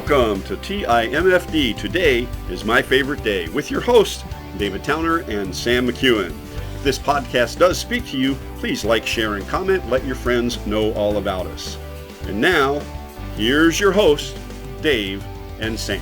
Welcome to TIMFD. Today is my favorite day with your hosts, David Towner and Sam McKeown. If this podcast does speak to you, please like, share, and comment. Let your friends know all about us. And now, here's your hosts, Dave and Sam.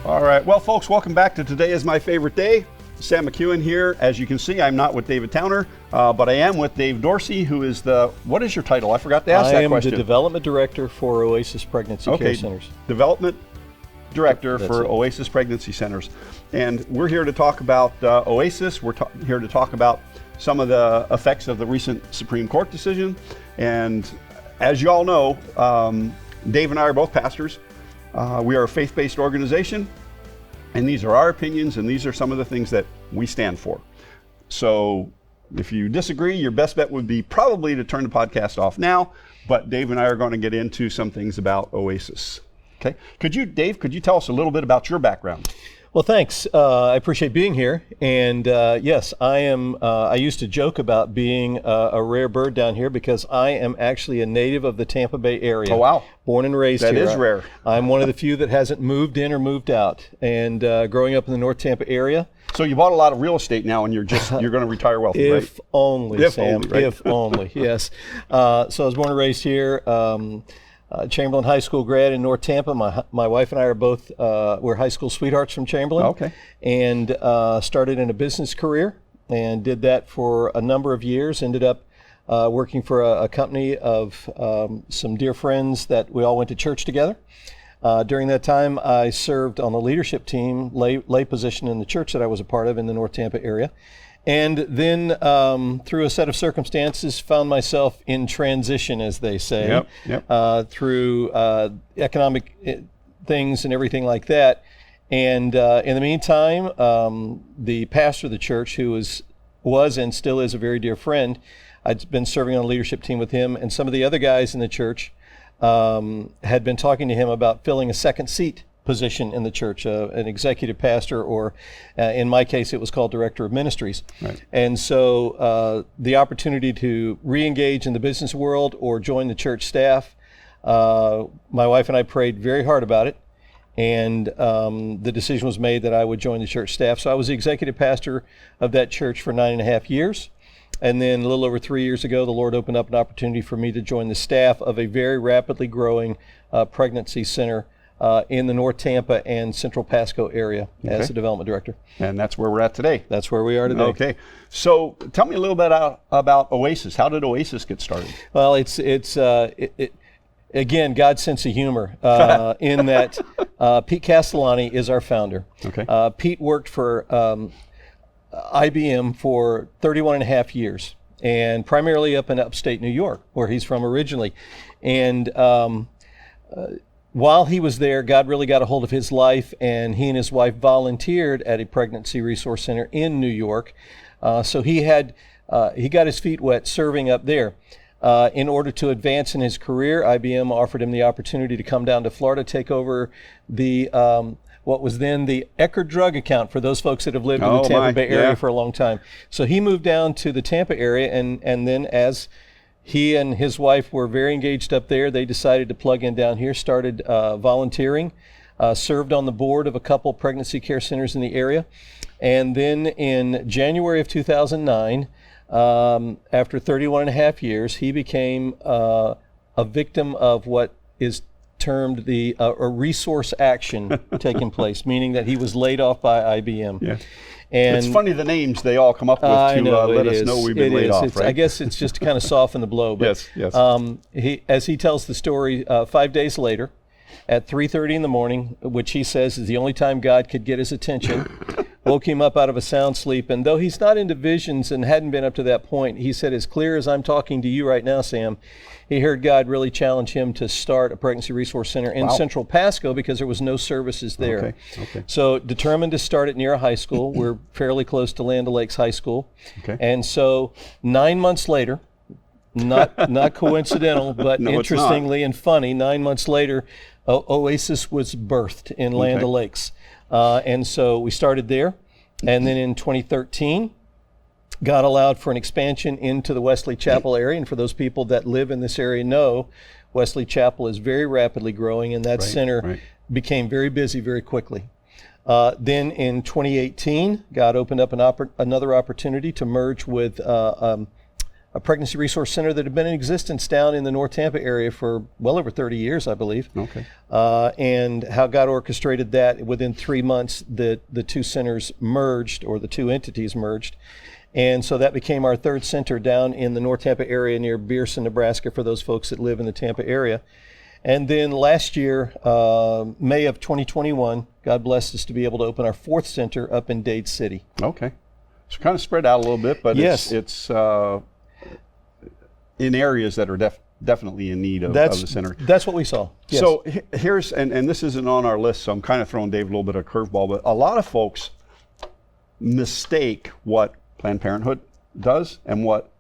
All right. Well, folks, welcome back to Today is My Favorite Day. Sam McKeown here. As you can see, I'm not with David Towner, but I am with Dave Dorsey, who is what is your title? I forgot to ask that question. I am the Development Director for Oasis Pregnancy Care Centers. Development Director for Oasis Pregnancy Centers. And we're here to talk about Oasis. We're here to talk about some of the effects of the recent Supreme Court decision. And as you all know, Dave and I are both pastors. We are a faith-based organization. And these are our opinions, and these are some of the things that we stand for. So if you disagree, your best bet would be probably to turn the podcast off now, but Dave and I are going to get into some things about Oasis. Okay. Dave, could you tell us a little bit about your background? Well, thanks. I appreciate being here. And yes, I am. I used to joke about being a rare bird down here because I am actually a native of the Tampa Bay area. Oh, wow. Born and raised here. That is rare. I'm one of the few that hasn't moved in or moved out. And growing up in the North Tampa area. So you bought a lot of real estate now, and you're going to retire wealthy, right? If only, Sam. Only, right? If only, yes. So I was born and raised here. Chamberlain High School grad in North Tampa. My wife and I are both we're high school sweethearts from Chamberlain. Okay. And started in a business career and did that for a number of years. Ended up working for a company of some dear friends that we all went to church together. During that time, I served on the leadership team, lay position in the church that I was a part of in the North Tampa area. And then through a set of circumstances, found myself in transition, as they say, through economic things and everything like that. And in the meantime, the pastor of the church, who was and still is a very dear friend, I'd been serving on a leadership team with him, and some of the other guys in the church had been talking to him about filling a second seat position in the church, an executive pastor, or in my case, it was called director of ministries. Right. And so the opportunity to re-engage in the business world or join the church staff, my wife and I prayed very hard about it. And the decision was made that I would join the church staff. So I was the executive pastor of that church for 9.5 years. And then a little over 3 years ago, the Lord opened up an opportunity for me to join the staff of a very rapidly growing pregnancy center in the North Tampa and Central Pasco area as a development director. And that's where we're at today. That's where we are today. Okay. So tell me a little bit about Oasis. How did Oasis get started? Well, it's again, God's sense of humor in that Pete Castellani is our founder. Okay. Pete worked for IBM for 31 and a half years, and primarily up in upstate New York, where he's from originally. And while he was there, God really got a hold of his life, and he and his wife volunteered at a pregnancy resource center in New York. So he got his feet wet serving up there. In order to advance in his career, IBM offered him the opportunity to come down to Florida, take over the what was then the Eckerd drug account for those folks that have lived in the Tampa Bay area for a long time. So he moved down to the Tampa area, and then as he and his wife were very engaged up there, they decided to plug in down here, started volunteering, served on the board of a couple pregnancy care centers in the area. And then in January of 2009, after 31 and a half years, he became a victim of what is termed a resource action taking place, meaning that he was laid off by IBM. Yeah. And it's funny the names they all come up with to let us know we've been laid off, right? I guess it's just to kind of soften the blow. But, yes. As he tells the story, 5 days later, at 3:30 in the morning, which he says is the only time God could get his attention, woke him up out of a sound sleep. And though he's not into visions and hadn't been up to that point, he said, as clear as I'm talking to you right now, Sam, he heard God really challenge him to start a pregnancy resource center in Central Pasco because there was no services there. Okay. So determined to start it near a high school. We're fairly close to Land O'Lakes High School. Okay. And so 9 months later, not coincidental, but interestingly and funny, 9 months later, Oasis was birthed in Land O'Lakes. And so we started there. And then in 2013, God allowed for an expansion into the Wesley Chapel area. And for those people that live in this area know, Wesley Chapel is very rapidly growing, and that center became very busy very quickly. Then in 2018, God opened up another opportunity to merge with a pregnancy resource center that had been in existence down in the North Tampa area for well over 30 years, I believe. Okay. And how God orchestrated that, within 3 months, the two centers merged, or the two entities merged. And so that became our third center down in the North Tampa area near Bearson, Nebraska, for those folks that live in the Tampa area. And then last year, May of 2021, God blessed us to be able to open our fourth center up in Dade City. Okay. So kind of spread out a little bit, but yes, it's in areas that are definitely in need of the center. That's what we saw. Yes. So here's, and this isn't on our list, so I'm kind of throwing Dave a little bit of a curveball, but a lot of folks mistake what Planned Parenthood does and what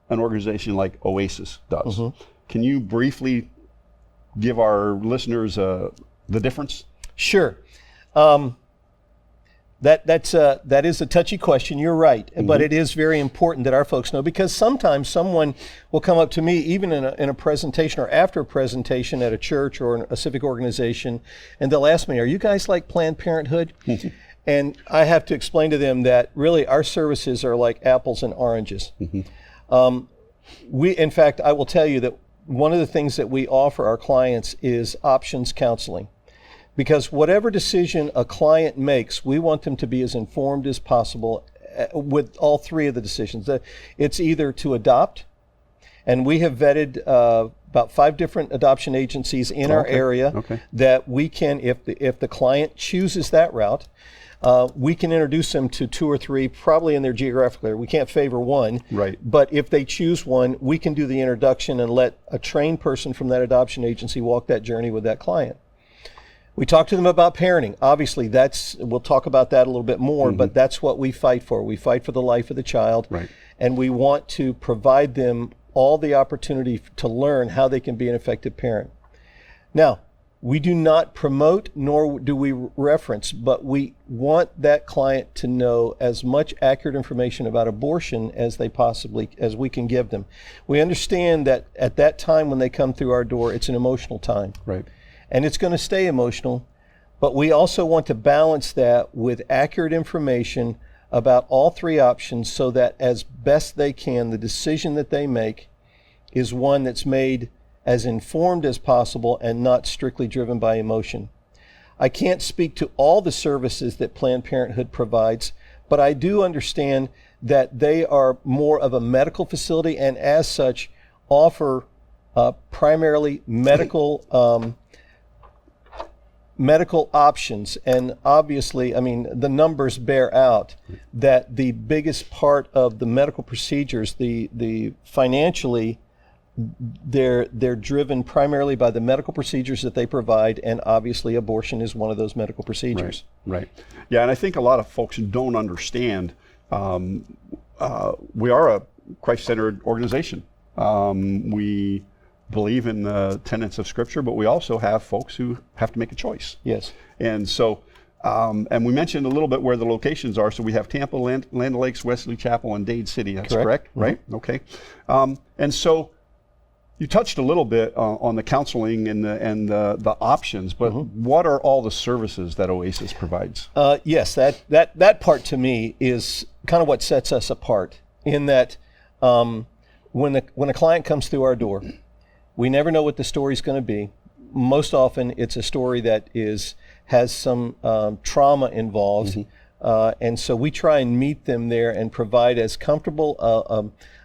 an organization like Oasis does. Mm-hmm. Can you briefly give our listeners the difference? Sure. That is a touchy question. You're right, mm-hmm. But it is very important that our folks know, because sometimes someone will come up to me, even in a presentation or after a presentation at a church or a civic organization, and they'll ask me, "Are you guys like Planned Parenthood?" Mm-hmm. And I have to explain to them that really our services are like apples and oranges. Mm-hmm. In fact, I will tell you that one of the things that we offer our clients is options counseling. Because whatever decision a client makes, we want them to be as informed as possible with all three of the decisions. It's either to adopt, and we have vetted about 5 different adoption agencies in our area that we can, if the client chooses that route, we can introduce them to 2 or 3, probably in their geographic area. We can't favor one, right? But if they choose one, we can do the introduction and let a trained person from that adoption agency walk that journey with that client. We talk to them about parenting. Obviously, we'll talk about that a little bit more, mm-hmm. but that's what we fight for. We fight for the life of the child, right? And we want to provide them all the opportunity to learn how they can be an effective parent. Now, we do not promote nor do we reference, but we want that client to know as much accurate information about abortion as we can give them. We understand that at that time when they come through our door, it's an emotional time. Right. And it's going to stay emotional, but we also want to balance that with accurate information about all 3 options, so that as best they can, the decision that they make is one that's made as informed as possible and not strictly driven by emotion. I can't speak to all the services that Planned Parenthood provides, but I do understand that they are more of a medical facility, and as such offer primarily medical options. And obviously, I mean, the numbers bear out that the biggest part of the medical procedures, the financially, they're driven primarily by the medical procedures that they provide, and obviously abortion is one of those medical procedures. Right. Yeah, and I think a lot of folks don't understand, we are a Christ-centered organization. We believe in the tenets of Scripture, but we also have folks who have to make a choice. Yes. And so, and we mentioned a little bit where the locations are. So we have Tampa, Land O'Lakes, Wesley Chapel, and Dade City. That's correct, right? Mm-hmm. Okay. And so you touched a little bit on the counseling and the options, but mm-hmm. what are all the services that Oasis provides? Yes, that part to me is kind of what sets us apart, in that when a client comes through our door, we never know what the story's going to be. Most often, it's a story that has some trauma involved, mm-hmm. And so we try and meet them there and provide as comfortable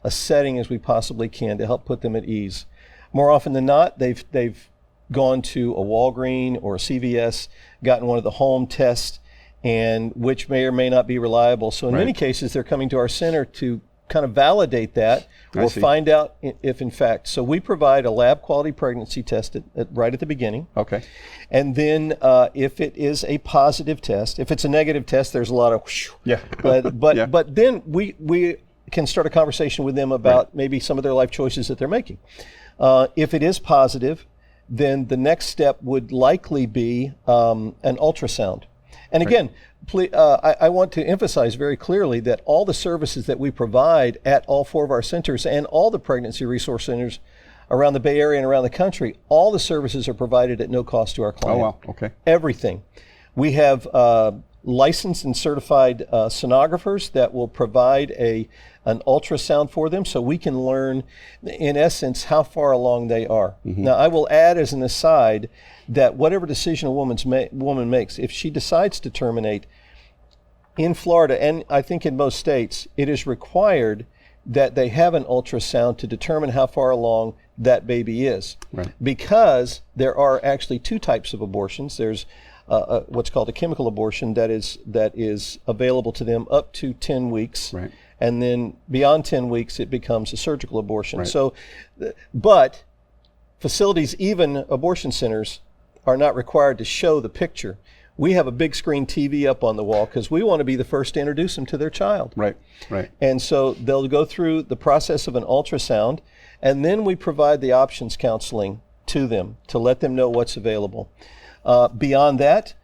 a setting as we possibly can to help put them at ease. More often than not, they've gone to a Walgreens or a CVS, gotten one of the home tests, and which may or may not be reliable. So in many cases, they're coming to our center to kind of validate that or find out if in fact. So we provide a lab quality pregnancy test right at the beginning. Okay. And then if it is a positive test, if it's a negative test, there's a lot of whoosh. Yeah. But then we can start a conversation with them about maybe some of their life choices that they're making. If it is positive, then the next step would likely be an ultrasound. And again, I want to emphasize very clearly that all the services that we provide at all 4 of our centers and all the pregnancy resource centers around the Bay Area and around the country, all the services are provided at no cost to our client. Oh, wow. Okay. Everything. We have licensed and certified sonographers that will provide an ultrasound for them so we can learn, in essence, how far along they are. Mm-hmm. Now, I will add as an aside that whatever decision a woman makes, if she decides to terminate, in Florida, and I think in most states, it is required that they have an ultrasound to determine how far along that baby is. Right. Because there are actually two types of abortions. There's what's called a chemical abortion that is available to them up to 10 weeks. Right. And then beyond 10 weeks, it becomes a surgical abortion. Right. So, but facilities, even abortion centers, are not required to show the picture. We have a big screen TV up on the wall because we want to be the first to introduce them to their child. Right, right. And so they'll go through the process of an ultrasound, and then we provide the options counseling to them to let them know what's available. Beyond that,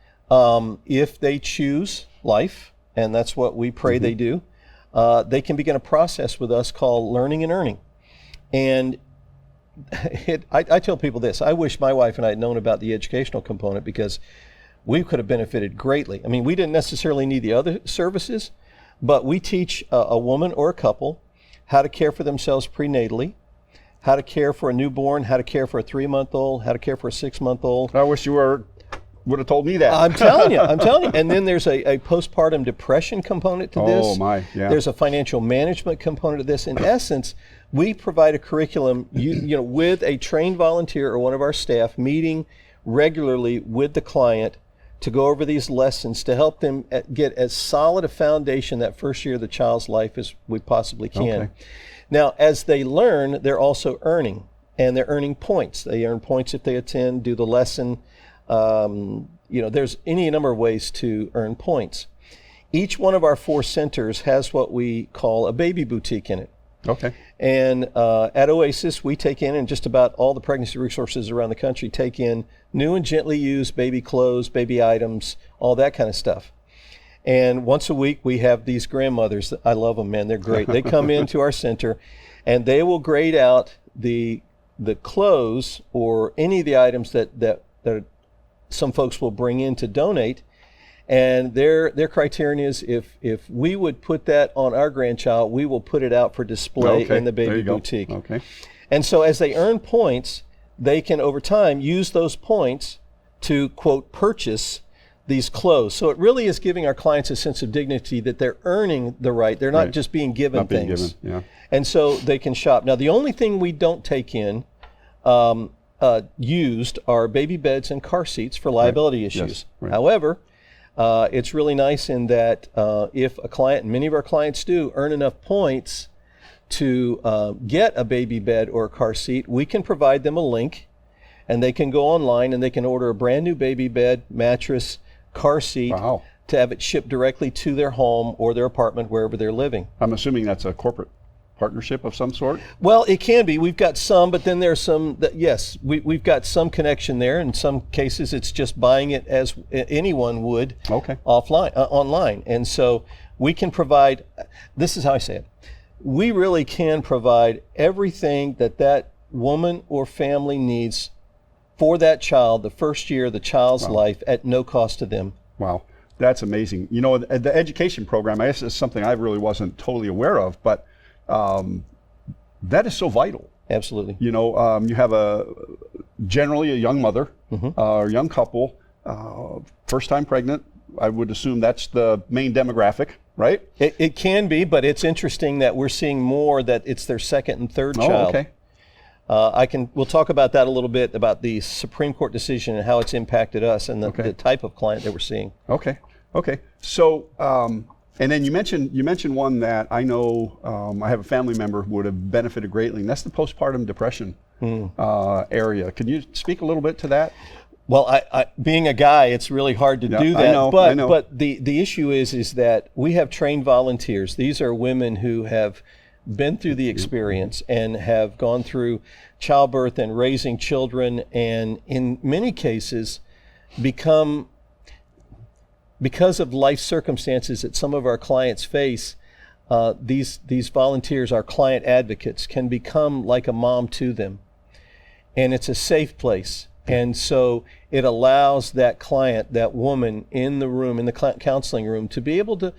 if they choose life, and that's what we pray they do, they can begin a process with us called Learning and Earning. And I tell people this, I wish my wife and I had known about the educational component because we could have benefited greatly. I mean, we didn't necessarily need the other services, but we teach a woman or a couple how to care for themselves prenatally, how to care for a newborn, how to care for a 3-month-old, how to care for a 6-month-old. I wish you would have told me that. I'm telling you. And then there's a postpartum depression component to this. Oh my, yeah. There's a financial management component to this. In essence, we provide a curriculum, you know, with a trained volunteer or one of our staff meeting regularly with the client to go over these lessons to help them get as solid a foundation that first year of the child's life as we possibly can. Okay. Now, as they learn, they're also earning, and they're earning points. They earn points if they attend, do the lesson. You know, there's any number of ways to earn points. Each one of our 4 centers has what we call a baby boutique in it. Okay. And at Oasis, we take in, and just about all the pregnancy resources around the country take in new and gently used baby clothes, baby items, all that kind of stuff. And once a week, we have these grandmothers. I love them, man. They're great. They come into our center, and they will grade out the clothes or any of the items that some folks will bring in to donate. And their criterion is if we would put that on our grandchild, we will put it out for display in the baby boutique. Okay. And so as they earn points, they can over time use those points to, quote, purchase these clothes. So it really is giving our clients a sense of dignity that they're earning the right. They're not just being given things. Yeah. And so they can shop. Now, the only thing we don't take in used are baby beds and car seats for liability issues. Yes. Right. However, it's really nice in that if a client, and many of our clients do, earn enough points to get a baby bed or a car seat, we can provide them a link, and they can go online and they can order a brand new baby bed, mattress, car seat to have it shipped directly to their home or their apartment, wherever they're living. I'm assuming that's a corporate partnership of some sort? Well, it can be. We've got some, but then there's some that, yes, we've got some connection there. In some cases, it's just buying it as anyone would online. And so we can provide, this is how I say it, we really can provide everything that woman or family needs for that child, the first year of the child's life, at no cost to them. Wow. That's amazing. You know, the education program, I guess, is something I really wasn't totally aware of, but that is so vital. Absolutely. You know, you have generally a young mother or young couple, first time pregnant. I would assume that's the main demographic, right? It can be, but it's interesting that we're seeing more that it's their second and third child. Okay. We'll talk about that a little bit, about the Supreme Court decision and how it's impacted us and the type of client that we're seeing. Okay. So, and then you mentioned one that I know I have a family member who would have benefited greatly, and that's the postpartum depression area. Can you speak a little bit to that? Well, I being a guy, it's really hard to do that. I know. But the issue is that we have trained volunteers. These are women who have been through the experience and have gone through childbirth and raising children, and in many cases become, because of life circumstances that some of our clients face, these volunteers, our client advocates, can become like a mom to them. and it's a safe place. And so it allows that client, that woman in the room, in the counseling room, to be able to,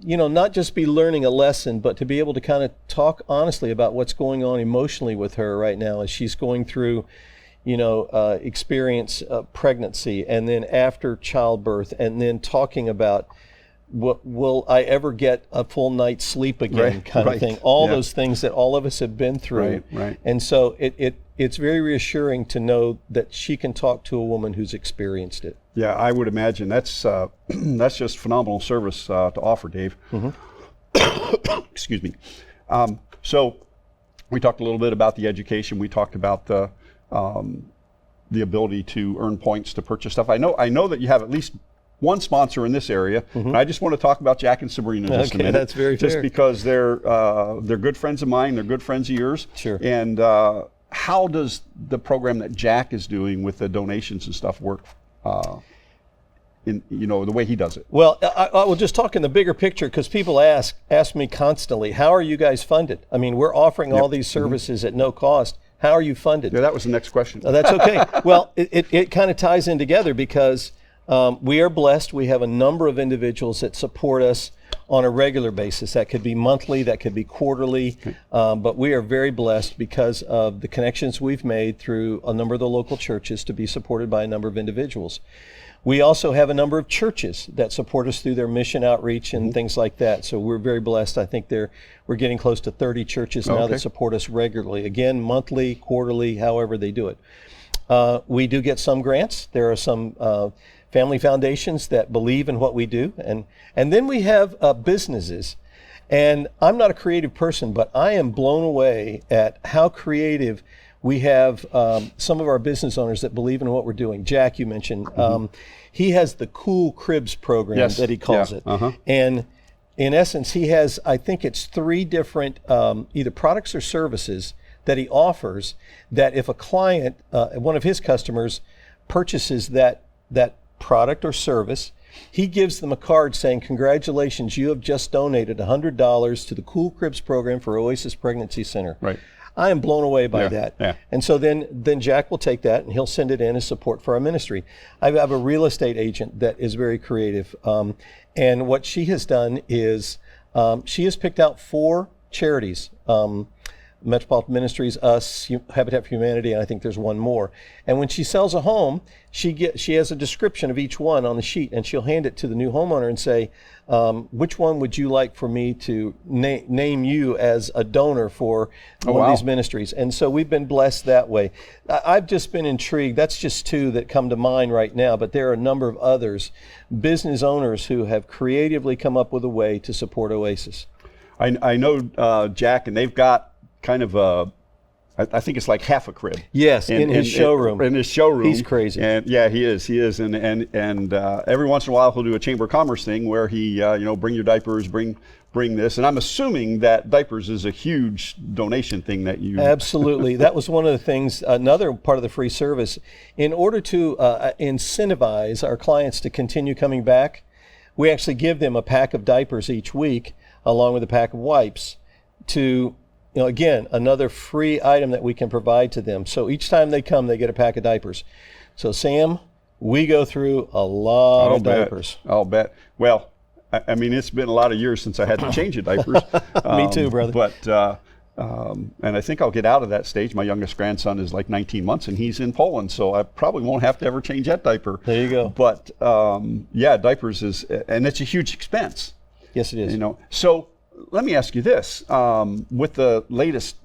not just be learning a lesson, but to be able to kind of talk honestly about what's going on emotionally with her right now as she's going through, experience pregnancy, and then after childbirth, and then talking about, will I ever get a full night's sleep again, kind of thing. All those things that all of us have been through. Right. And so it's very reassuring to know that she can talk to a woman who's experienced it. Yeah, I would imagine that's just phenomenal service to offer, Dave. Excuse me. So we talked a little bit about the education. We talked about the ability to earn points to purchase stuff. I know that you have at least one sponsor in this area, and I just want to talk about Jack and Sabrina just a minute. That's very fair. Just because they're good friends of mine, they're good friends of yours. Sure. And how does the program that Jack is doing with the donations and stuff work? In the way he does it. Well, I will just talk in the bigger picture, because people ask me constantly, how are you guys funded? I mean, we're offering all these services at no cost. How are you funded? Yeah, that was the next question. That's okay. Well, it kind of ties in together, because we are blessed. We have a number of individuals that support us on a regular basis. That could be monthly, that could be quarterly, but we are very blessed because of the connections we've made through a number of the local churches to be supported by a number of individuals. We also have a number of churches that support us through their mission outreach and things like that. So we're very blessed. I think we're getting close to 30 churches now that support us regularly. Again, monthly, quarterly, however they do it. We do get some grants. There are some family foundations that believe in what we do. And then we have businesses. And I'm not a creative person, but I am blown away at how creative we have some of our business owners that believe in what we're doing. Jack, you mentioned, he has the Cool Cribs program that he calls it. And in essence, he has, I think it's 3 different either products or services that he offers, that if a client, one of his customers, purchases that product or service, he gives them a card saying, congratulations, you have just donated $100 to the Cool Cribs program for Oasis Pregnancy Center. Right. I am blown away by that. Yeah. And so then Jack will take that and he'll send it in as support for our ministry. I have a real estate agent that is very creative. And what she has done is she has picked out 4 charities, Metropolitan Ministries, us, Habitat for Humanity, and I think there's one more. And when she sells a home, she has a description of each one on the sheet, and she'll hand it to the new homeowner and say, which one would you like for me to name you as a donor for one of these ministries? And so we've been blessed that way. I've just been intrigued. That's just 2 that come to mind right now, but there are a number of others, business owners who have creatively come up with a way to support Oasis. I know Jack, and they've got kind of I think it's like half a crib. Yes, in his showroom. In his showroom. He's crazy. And yeah, he is. And every once in a while he'll do a Chamber of Commerce thing where he, bring your diapers, bring this. And I'm assuming that diapers is a huge donation thing that you... Absolutely. That was one of the things, another part of the free service. In order to incentivize our clients to continue coming back, we actually give them a pack of diapers each week, along with a pack of wipes, to... again, another free item that we can provide to them. So each time they come, they get a pack of diapers. So Sam, we go through a lot of diapers. I'll bet. Well, I mean, it's been a lot of years since I had to change the diapers. Me too, brother. But, and I think I'll get out of that stage. My youngest grandson is like 19 months and he's in Poland, so I probably won't have to ever change that diaper. There you go. But diapers is, and it's a huge expense. Yes, it is. So let me ask you this: with the latest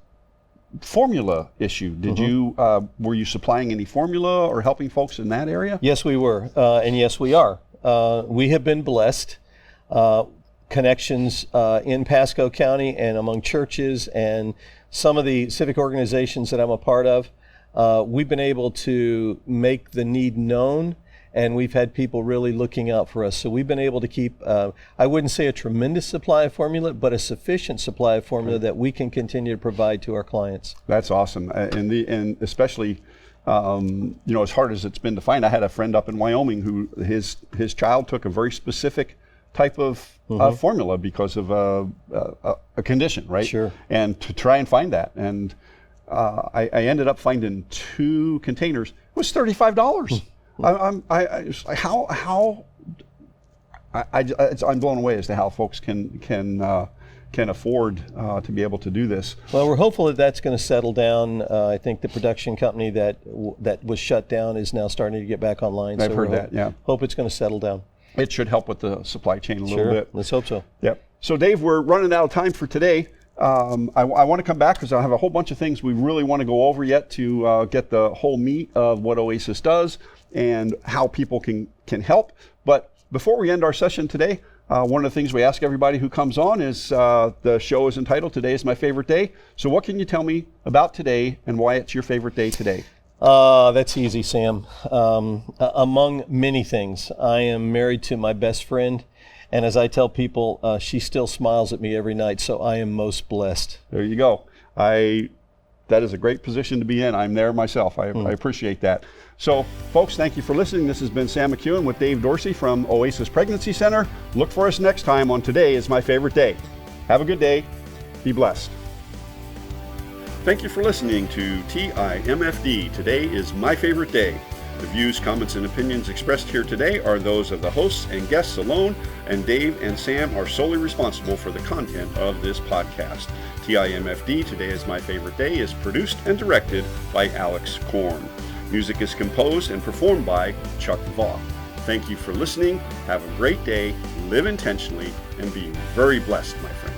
formula issue, did you were you supplying any formula or helping folks in that area? Yes, we were, and yes, we are. We have been blessed. Connections in Pasco County and among churches and some of the civic organizations that I'm a part of. We've been able to make the need known, and we've had people really looking out for us. So we've been able to keep, I wouldn't say a tremendous supply of formula, but a sufficient supply of formula that we can continue to provide to our clients. That's awesome. And especially, as hard as it's been to find, I had a friend up in Wyoming who his child took a very specific type of formula because of a condition, right? Sure. And to try and find that. And I ended up finding 2 containers. It was $35. I'm blown away as to how folks can afford to be able to do this. Well, we're hopeful that that's going to settle down. I think the production company that was shut down is now starting to get back online. I've heard that. Yeah. Hope it's going to settle down. It should help with the supply chain a little bit. Let's hope so. Yep. So Dave, we're running out of time for today. I want to come back because I have a whole bunch of things we really want to go over yet to get the whole meat of what Oasis does and how people can help. But before we end our session today, one of the things we ask everybody who comes on is the show is entitled Today is My Favorite Day. So what can you tell me about today and why it's your favorite day today? That's easy, Sam. Among many things, I am married to my best friend, and as I tell people, she still smiles at me every night, so I am most blessed. There you go. That is a great position to be in. I'm there myself. I appreciate that. So, folks, thank you for listening. This has been Sam McKeown with Dave Dorsey from Oasis Pregnancy Center. Look for us next time on Today is My Favorite Day. Have a good day. Be blessed. Thank you for listening to TIMFD. Today is My Favorite Day. The views, comments, and opinions expressed here today are those of the hosts and guests alone, and Dave and Sam are solely responsible for the content of this podcast. TIMFD, Today is My Favorite Day, is produced and directed by Alex Korn. Music is composed and performed by Chuck Vaught. Thank you for listening. Have a great day, live intentionally, and be very blessed, my friends.